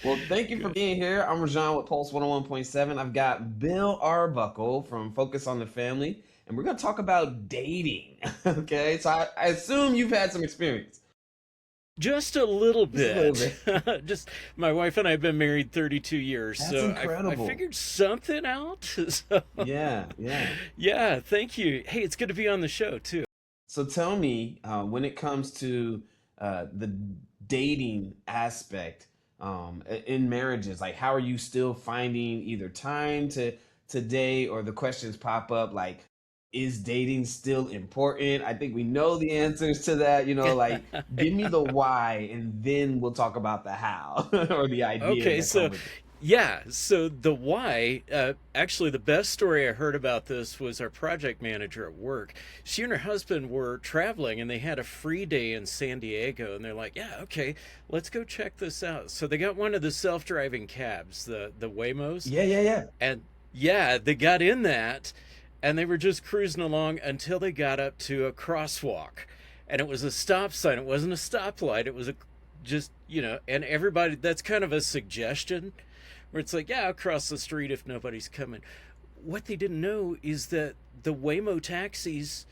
Well, thank you for Good. being here. I'm Rajan with Pulse 101.7. I've got Bill Arbuckle from Focus on the Family, and we're going to talk about dating. Okay, so I assume you've had some experience. Just a little Just a little bit. bit. Just my wife and I have been married 32 years, That's so I incredible. figured something out. So, Yeah, yeah. yeah, thank you. Hey, it's good to be on the show too. So tell me, when it comes to the dating aspect in marriages, like how are you still finding either time to today, or the questions pop up like, is dating still important? I think we know the answers to that. Like give me the why, and then we'll talk about the how or the ideas Okay, that come so with it. yeah, so the why, actually, the best story I heard about this was our project manager at work. She and her husband were traveling and they had a free day in San Diego, and they're like, yeah, okay, let's go check this out. So they got one of the self driving cabs, the Waymos, Yeah, yeah, yeah. and yeah, they got in that and they were just cruising along until they got up to a crosswalk. And it was a stop sign. It wasn't a stoplight. It was a just, and everybody, that's kind of a suggestion where it's like, yeah, I'll cross the street if nobody's coming. What they didn't know is that the Waymo taxis,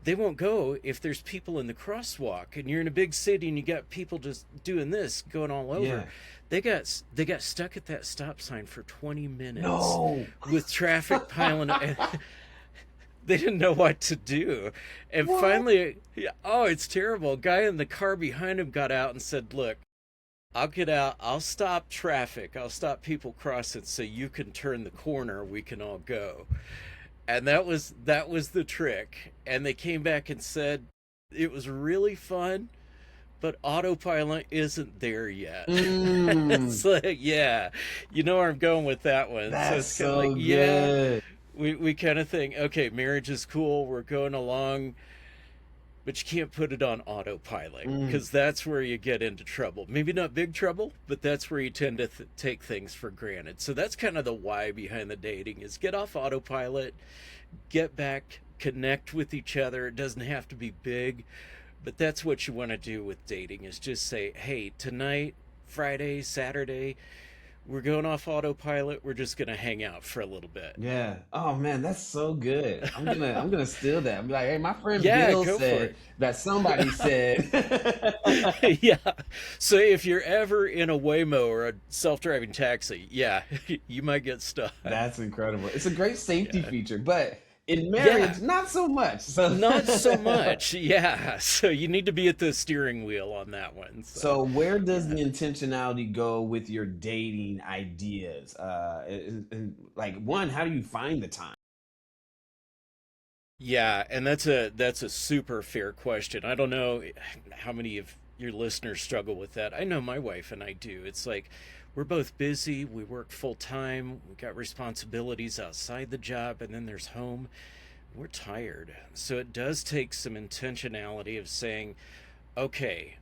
they won't go if there's people in the crosswalk, and you're in a big city and you got people just doing this going all over. Yeah. They got stuck at that stop sign for 20 minutes No. with traffic piling up. They didn't know what to do. And What? finally, oh, it's terrible. A guy in the car behind him got out and said, look, I'll get out. I'll stop traffic. I'll stop people crossing so you can turn the corner. We can all go. And that was the trick. And they came back and said it was really fun, but autopilot isn't there yet. Mm, It's like, yeah, you know where I'm going with that one. So that's it's kind of like, so yeah, good. we kind of think, okay, marriage is cool. We're going along, but you can't put it on autopilot Mm. because that's where you get into trouble. Maybe not big trouble, but that's where you tend to take things for granted. So that's kind of the why behind the dating is get off autopilot, get back, connect with each other. It doesn't have to be big, but that's what you want to do with dating is just say, hey, tonight, Friday, Saturday, we're going off autopilot. We're just going to hang out for a little bit. Yeah. Oh man, that's so good. I'm gonna steal that. I'm like, hey, my friend Yeah, Bill go for said that somebody said. it. Yeah. So if you're ever in a Waymo or a self-driving taxi, yeah, you might get stuck. That's incredible. It's a great safety Yeah. feature, but in Yeah. marriage, not so much. So Not so much. Yeah. So you need to be at the steering wheel on that one. So, so where does the yeah. intentionality go with your dating ideas? Like one, how do you find the time? Yeah, and that's a super fair question. I don't know how many of your listeners struggle with that. I know my wife and I do. It's like we're both busy, we work full time, we got responsibilities outside the job, and then there's home. We're tired. So it does take some intentionality of saying, okay,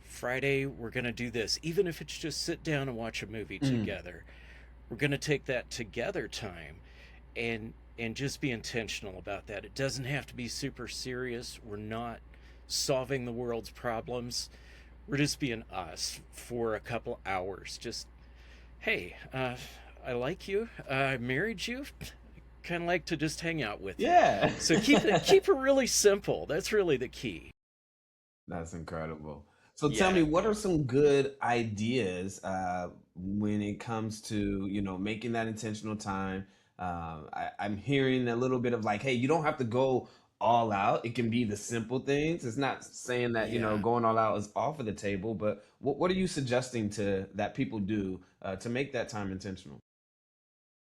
Friday we're going to do this, even if it's just sit down and watch a movie Mm, together. We're going to take that together time and just be intentional about that. It doesn't have to be super serious. We're not solving the world's problems. We're just being us for a couple hours. Just, hey, I like you. I married you. Kind of like to just hang out with you. yeah. So keep it really simple. That's really the key. That's incredible. So tell me, Yeah. what are some good ideas when it comes to, making that intentional time? I'm hearing a little bit of like, hey, you don't have to go all out. It can be the simple things. It's not saying that, Yeah. going all out is off of the table, but what are you suggesting to that people do to make that time intentional?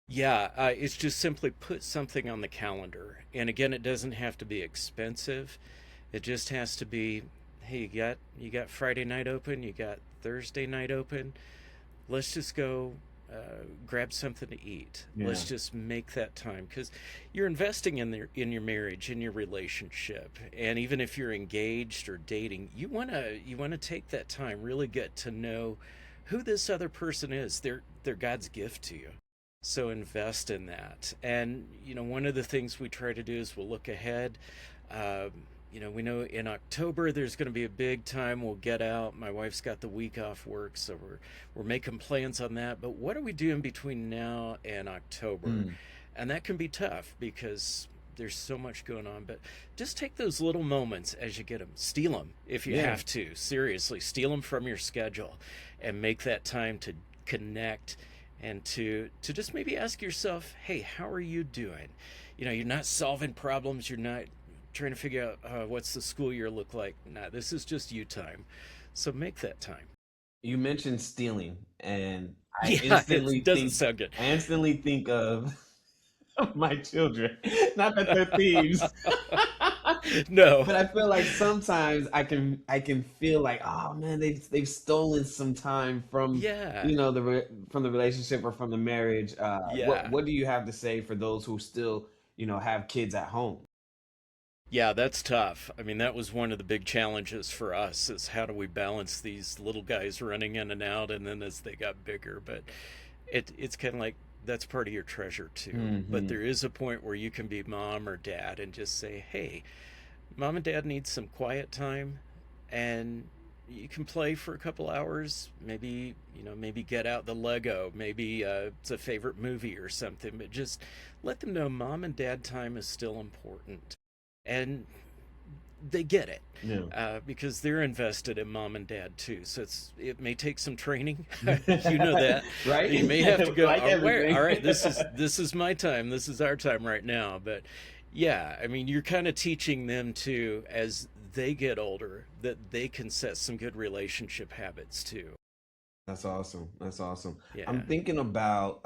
Yeah, it's just simply put something on the calendar. And again, it doesn't have to be expensive. It just has to be, hey, you got Friday night open, you got Thursday night open. Let's just go grab something to eat. Yeah. Let's just make that time because you're investing in your marriage, in your relationship, and even if you're engaged or dating, you wanna take that time, really get to know who this other person is. They're God's gift to you. So invest in that. And one of the things we try to do is we'll look ahead. Um, we know in October there's going to be a big time. We'll get out. My wife's got the week off work, so we're making plans on that. But what are we doing between now and October? Mm. And that can be tough because there's so much going on. But just take those little moments as you get them. Steal them if you Yeah. have to. Seriously, steal them from your schedule, and make that time to connect and to just maybe ask yourself, hey, how are you doing? You're not solving problems. You're not trying to figure out what's the school year look like. Nah, this is just you time. So make that time. You mentioned stealing, and Yeah, it doesn't sound good. I instantly think of my children. Not that they're thieves, No. but I feel like sometimes I can feel like, oh man, they've stolen some time from Yeah. from the relationship or from the marriage. What Yeah. what do you have to say for those who still have kids at home? Yeah, that's tough. I mean, that was one of the big challenges for us is how do we balance these little guys running in and out and then as they got bigger, but it's kind of like that's part of your treasure too. But Hmm. there is a point where you can be mom or dad and just say, "Hey, mom and dad need some quiet time and you can play for a couple hours, maybe get out the Lego, maybe it's a favorite movie or something, but just let them know mom and dad time is still important." And they get it Yeah. because they're invested in mom and dad too. So it may take some training. You know that Right? you may have to go. Like All everything. right, this is my time. This is our time right now. But yeah, I mean, you're kind of teaching them to as they get older that they can set some good relationship habits too. That's awesome. That's awesome. I'm Yeah, thinking about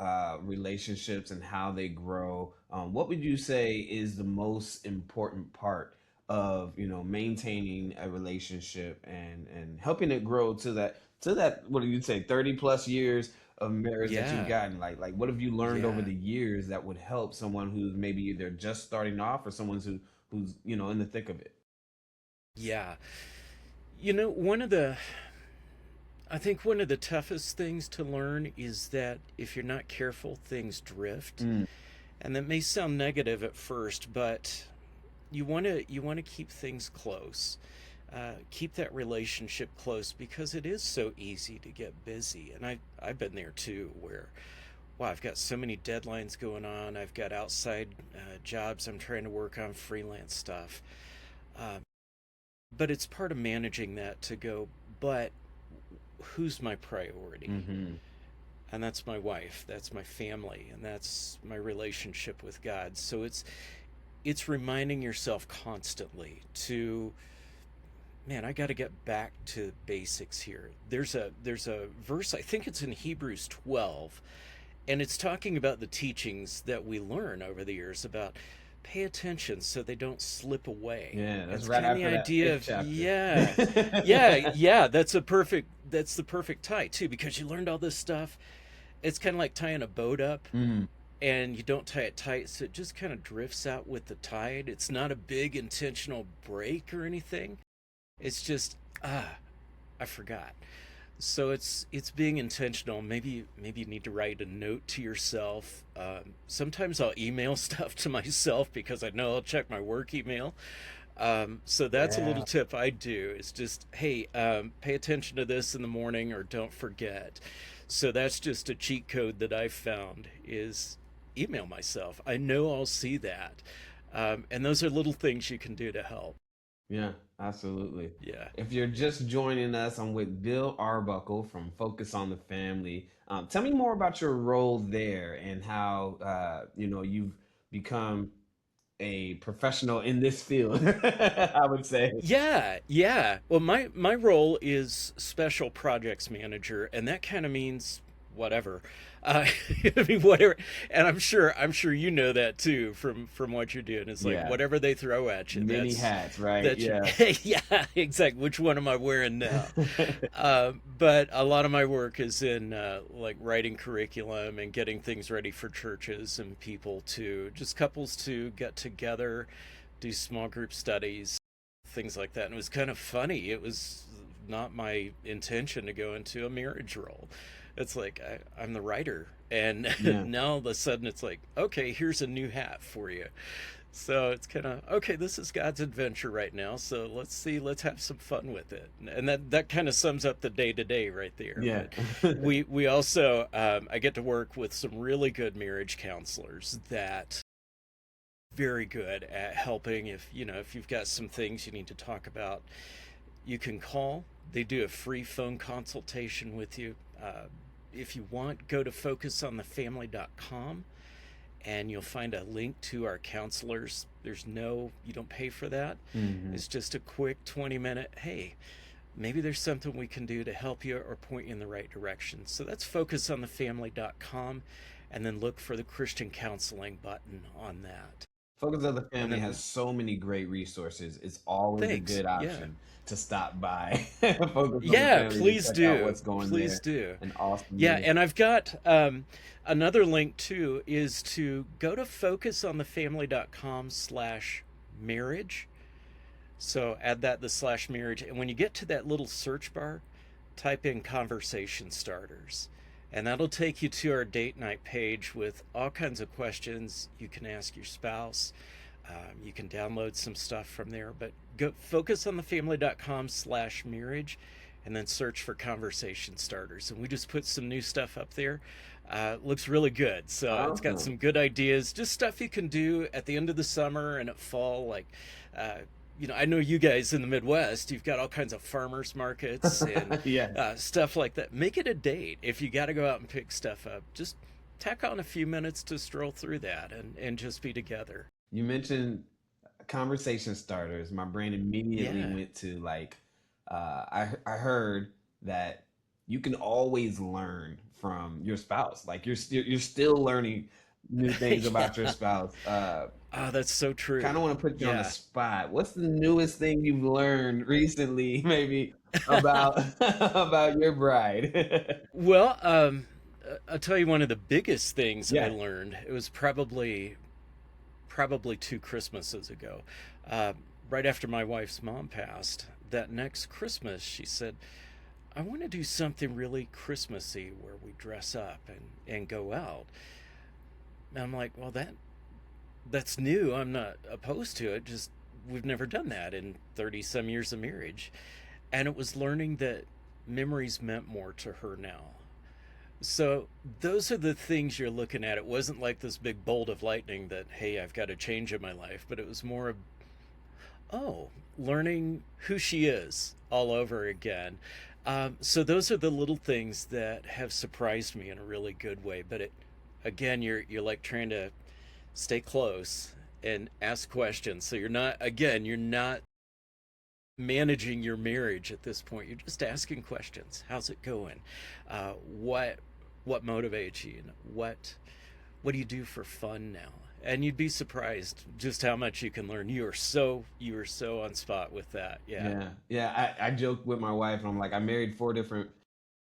relationships and how they grow. What would you say is the most important part of maintaining a relationship and helping it grow to that what do you say 30 plus years of marriage that you've yeah, gotten? Like what have you learned over yeah, the years that would help someone who's maybe either just starting off or someone who's in the thick of it? yeah. One of the I think one of the toughest things to learn is that if you're not careful, things drift. Mm. And that may sound negative at first, but you want to keep things close. Keep that relationship close because it is so easy to get busy. And I've been there too, where wow, I've got so many deadlines going on. I've got outside jobs I'm trying to work on, freelance stuff. Um, but it's part of managing that to go. But who's my priority? Hmm. And that's my wife, that's my family, and that's my relationship with God. So it's reminding yourself constantly to, man, I got to get back to basics here. There's a verse, I think it's in Hebrews 12, and it's talking about the teachings that we learn over the years about pay attention so they don't slip away. Yeah, And that's it's right kind of the after that idea fifth of chapter. yeah, that's the perfect tie too because you learned all this stuff. It's kind of like tying a boat up Mm. and you don't tie it tight so it just kind of drifts out with the tide. It's not a big intentional break or anything. It's just I forgot. So it's being intentional. Maybe you need to write a note to yourself. Sometimes I'll email stuff to myself because I know I'll check my work email. So that's a little Yeah. tip I do. Is just hey, pay attention to this in the morning or don't forget. So that's just a cheat code that I found is email myself. I know I'll see that, and those are little things you can do to help. Yeah, absolutely. Yeah, If you're just joining us, I'm with Bill Arbuckle from Focus on the Family. Tell me more about your role there and how you've become a professional in this field. I would say. yeah, yeah. Well, my role is special projects manager, and that kind of means whatever. Uh, I mean, whatever. And I'm sure you know that too from what you're doing. It's like Yeah, whatever they throw at you. many hats, right? That's Yeah. yeah, exactly. Which one am I wearing now? But a lot of my work is in like writing curriculum and getting things ready for churches and people to just couples to get together, do small group studies, things like that. And it was kind of funny. It was not my intention to go into a marriage role. It's like I'm the writer, and Yeah. now all of a sudden it's like, okay, here's a new hat for you. So it's kind of okay. This is God's adventure right now. So let's see. Let's have some fun with it, and that kind of sums up the day to day right there. Yeah. But we also I get to work with some really good marriage counselors that very good at helping. If if you've got some things you need to talk about, you can call. They do a free phone consultation with you. If you want, go to focusonthefamily.com and you'll find a link to our counselors. You don't pay for that. Hmm. It's just a quick 20-minute, hey, maybe there's something we can do to help you or point you in the right direction. So that's focusonthefamily.com, and then look for the Christian counseling button on that. Focus of the And Family then, has so many great resources. It's always a thanks. good Yeah. option to stop by Focus on the Yeah, Family to please check out do. what's going Please there. do. An awesome Yeah, ministry. and I've got another link too is to go to focusonthefamily.com/marriage. So add that the slash marriage. And when you get to that little search bar, type in conversation starters. And that'll take you to our date night page with all kinds of questions you can ask your spouse. You can download some stuff from there, but go focusonthefamily.com/marriage and then search for conversation starters. And we just put some new stuff up there. Looks really good. So it's got Awesome. some good ideas, just stuff you can do at the end of the summer and at fall. Like, uh, I know you guys in the Midwest, you've got all kinds of farmers markets and Yes. stuff like that. Make it a date. If you got to go out and pick stuff up, just tack on a few minutes to stroll through that and just be together. You mentioned conversation starters. My brain immediately Yeah. went to like, I heard that you can always learn from your spouse. Like you're still learning new things about your Yeah. spouse. Oh, that's so Kind of true. want to put you on the Yeah. spot. What's the newest thing you've learned recently, maybe about about your bride? Well, I'll tell you one of the biggest things I Yeah. learned. It was probably two Christmases ago, uh, right after my wife's mom passed. That next Christmas, she said, "I want to do something really Christmassy where we dress up and go out." And I'm like, "Well, that's new. I'm not opposed to it. Just we've never done that in 30 some years of marriage." And it was learning that memories meant more to her now. So those are the things you're looking at. It wasn't like this big bolt of lightning that, hey, I've got a change in my life, but it was more of, oh, learning who she is all over again. So those are the little things that have surprised me in a really good way. But again, you're like trying to stay close and ask questions. So you're not managing your marriage at this point. You're just asking questions. How's it going? Uh, what what motivates you? What do you do for fun now? And you'd be surprised just how much you can learn. You are so on spot with that. Yeah. Yeah. Yeah. I joke with my wife and I'm like, I married four different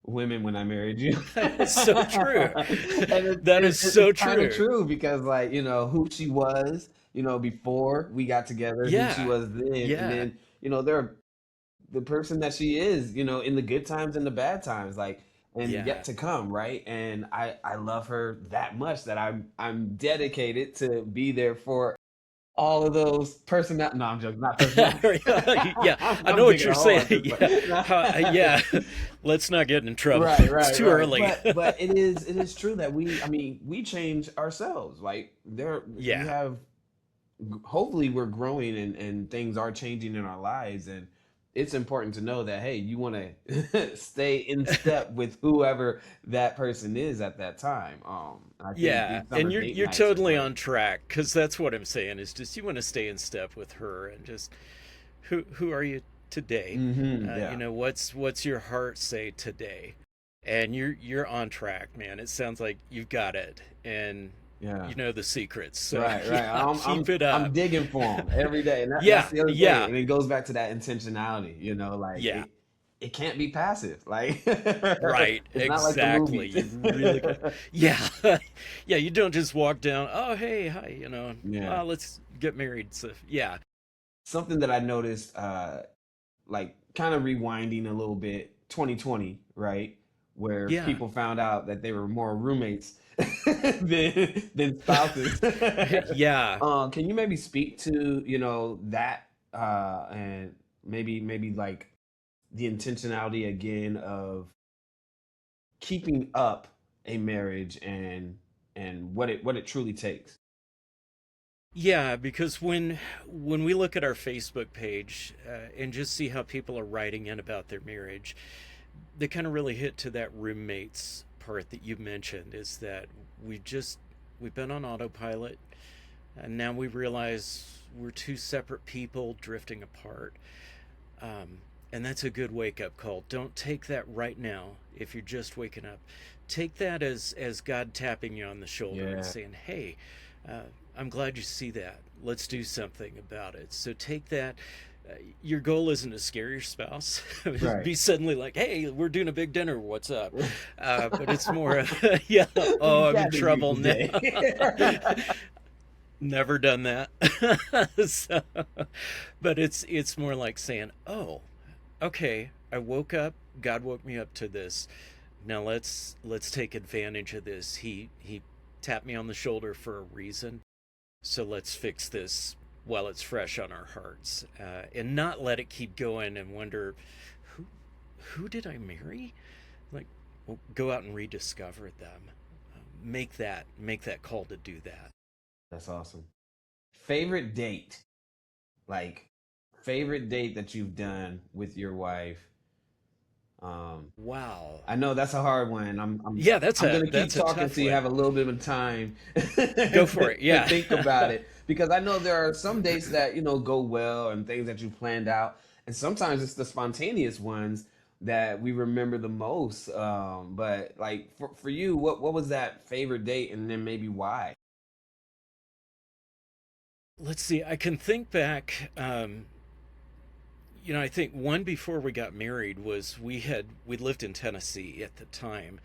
women when I married you. It's so true. And That is it's so kind of true. true because, like, who she was, before we got together, who she Yeah. was then, and Yeah. then, they're the person that she is, in the good times and the bad times, like, and yet Yeah. to come, right? And I love her that much that I'm dedicated to be there for all of those personal. No, I'm joking, not personal. Yeah, I know I'm what thinking you're a whole saying. other Yeah. Let's not get in trouble. Right, It's right, too right. early. But it is true that we change ourselves. Like we Yeah. have hopefully we're growing and things are changing in our lives, and it's important to know that, hey, you want to stay in step with whoever that person is at that time. I think Yeah, these and summer you're date you're nights are totally great. on track because that's what I'm saying is just you want to stay in step with her and just who are you today? Yeah. What's your heart say today? And you're on track, man. It sounds like you've got it and Yeah. you know the secrets. So Right, right. yeah, I'm keep I'm it I'm up. digging for them every day, and that's Yeah, the other thing. yeah, And it goes back to that intentionality. Like yeah. it can't be passive. Like Right, it's not like the exactly. movies. You really got, yeah, yeah. You don't just walk down. Oh, hey, hi. Yeah. Let's get married. So yeah, Something that I noticed, like kind of rewinding a little bit, 2020, right? where Yeah. people found out that they were more roommates than spouses. Yeah. Can you maybe speak to, that, and maybe like the intentionality again of keeping up a marriage, and what it truly takes? Yeah, because when we look at our Facebook page and just see how people are writing in about their marriage, they kind of really hit to that roommates part that you mentioned. Is that we've been on autopilot, and now we realize we're two separate people drifting apart. Um, and that's a good wake up call. Don't take that right now if you're just waking up. Take that as God tapping you on the shoulder and Yeah, saying, "Hey, uh, I'm glad you see that. Let's do something about it." So take that. Your goal isn't to scare your spouse, right. be suddenly like, "Hey, we're doing a big dinner. What's up?" But it's more of, "Yeah, What oh, you I'm in got to do trouble now." today? Never done that. So, but it's more like saying, "Oh, okay, I woke up. God woke me up to this. Now let's take advantage of this. He tapped me on the shoulder for a reason. So let's fix this while it's fresh on our hearts, and not let it keep going and wonder who who did I marry? Like, well, go out and rediscover them. Make that call to do that. That's awesome. Favorite date, like favorite date that you've done with your wife. Um, Wow. I know that's a hard one. I'm I'm Yeah, that's I'm a gonna keep that's a talking tough so you one. have a little bit of time Go for it. to Yeah. think about it, because I know there are some dates that go well and things that you planned out, and sometimes it's the spontaneous ones that we remember the most. But like for you, what was that favorite date, and then maybe why? Let's see. I can think back. I think one before we got married was we lived in Tennessee at the time,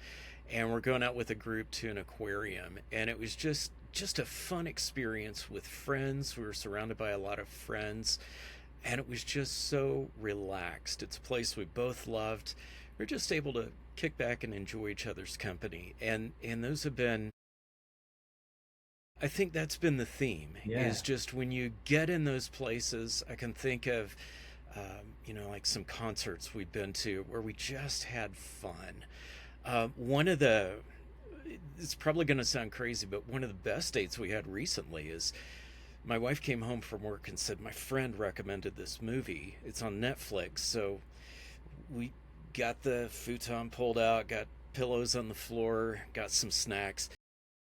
and we're going out with a group to an aquarium, and it was just a fun experience with friends. We were surrounded by a lot of friends, and it was just so relaxed. It's a place we both loved. We're just able to kick back and enjoy each other's company, and those have been. I think that's been the theme. Yeah. Is just when you get in those places, I can think of like some concerts we've been to where we just had fun. One of the, it's probably going to sound crazy, but one of the best dates we had recently is my wife came home from work and said, "My friend recommended this movie. It's on Netflix." So we got the futon pulled out, got pillows on the floor, got some snacks,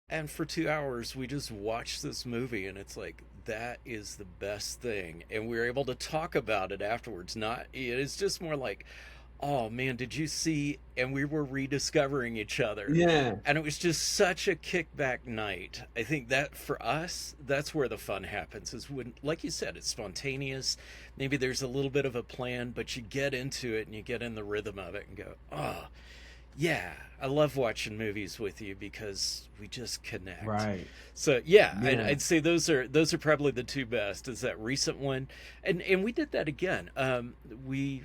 and for 2 hours, we just watched this movie, and it's like, that is the best thing. And we were able to talk about it afterwards. Not, it's just more like, oh man, did you see? And we were rediscovering each other. Yeah. And it was just such a kickback night. I think that for us, that's where the fun happens is when, like you said, it's spontaneous. Maybe there's a little bit of a plan, but you get into it and you get in the rhythm of it and go, oh, yeah, I love watching movies with you because we just connect. Right. So yeah, Yeah. I'd say those are probably the two best. Is that recent one, and we did that again. We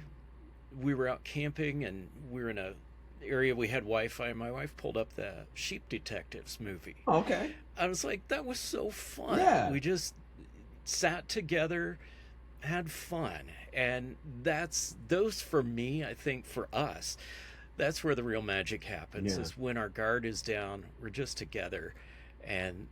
were out camping and we were in a area we had Wi-Fi. And my wife pulled up the Sheep Detectives movie. Okay. I was like, that was so fun. Yeah. We just sat together, had fun, and that's those for me. I think for us that's where the real magic happens Yeah. is when our guard is down, we're just together, and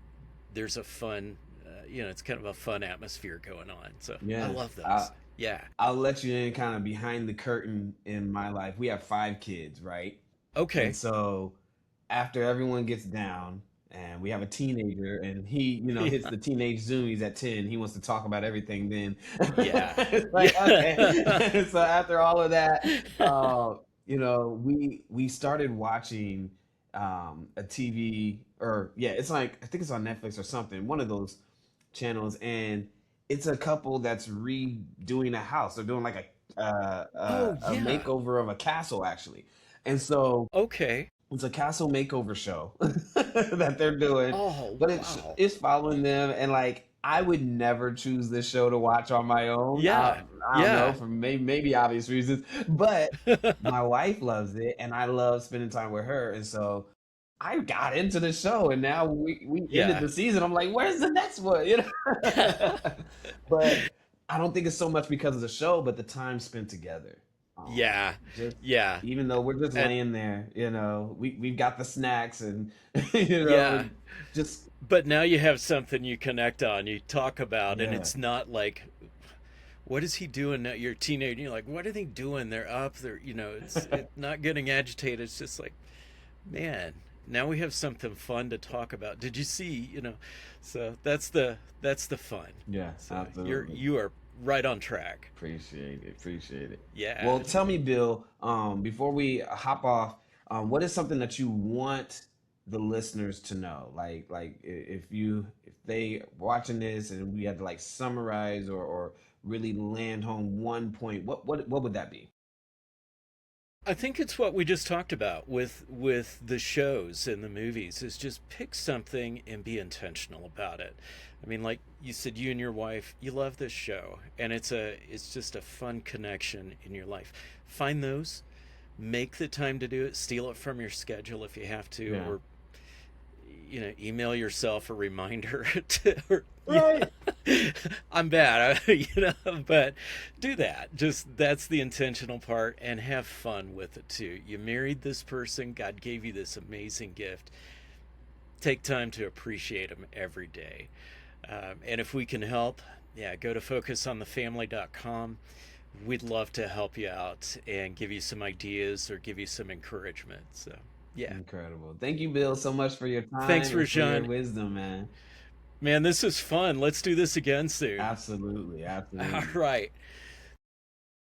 there's a fun it's kind of a fun atmosphere going on, so I Yeah. love I, those. Yeah. I'll let you in kind of behind the curtain in my life. We have 5 kids, right? And Okay. so after everyone gets down, and we have a teenager, and he, hits Yeah. the teenage zoomies at 10. He wants to talk about everything then. Yeah. It's like, Yeah. okay. So after all of that, we started watching a TV, or yeah, it's like, I think it's on Netflix or something, one of those channels, and it's a couple that's redoing a house. They're doing like Oh a yeah. makeover of a castle, actually. And so Okay. it's a castle makeover show that they're doing, Oh but it's wow. it's following them, and like I would never choose this show to watch on my own. Yeah, I don't know, yeah. for maybe obvious reasons, but my wife loves it, and I love spending time with her, and so I got into the show, and now we ended Yeah. the season. I'm like, where's the next one? You know, but I don't think it's so much because of the show, but the time spent together. Yeah, Just yeah, even though we're just and laying there, we've got the snacks and you know, yeah. and just But now you have something you connect on, you talk about, and yeah, it's not like, what is he doing now? You're a teenager, you're like, what are they doing? They're up, it's not getting agitated. It's just like, man, now we have something fun to talk about. Did you see, so that's the fun. yeah, So absolutely. you are right on track. Appreciate it. Appreciate it. Yeah. Well, tell me, Bill, before we hop off, what is something that you want the listeners to know? If they watching this and we had to like summarize or really land home one point, what would that be? I think it's what we just talked about with the shows and the movies is just pick something and be intentional about it. I mean, like you said, you and your wife, you love this show, and it's just a fun connection in your life. Find those, make the time to do it, steal it from your schedule if you have to, Yeah. or email yourself a reminder to, or, Right. I'm bad, but do that. Just that's the intentional part and have fun with it too. You married this person, God gave you this amazing gift. Take time to appreciate them every day. And if we can help, yeah, go to focusonthefamily.com. We'd love to help you out and give you some ideas or give you some encouragement. So, yeah. Incredible. Thank you, Bill, so much for your Thanks, time and for your Rajan. wisdom, man. Man, this is fun. Let's do this again soon. Absolutely. All Absolutely. right.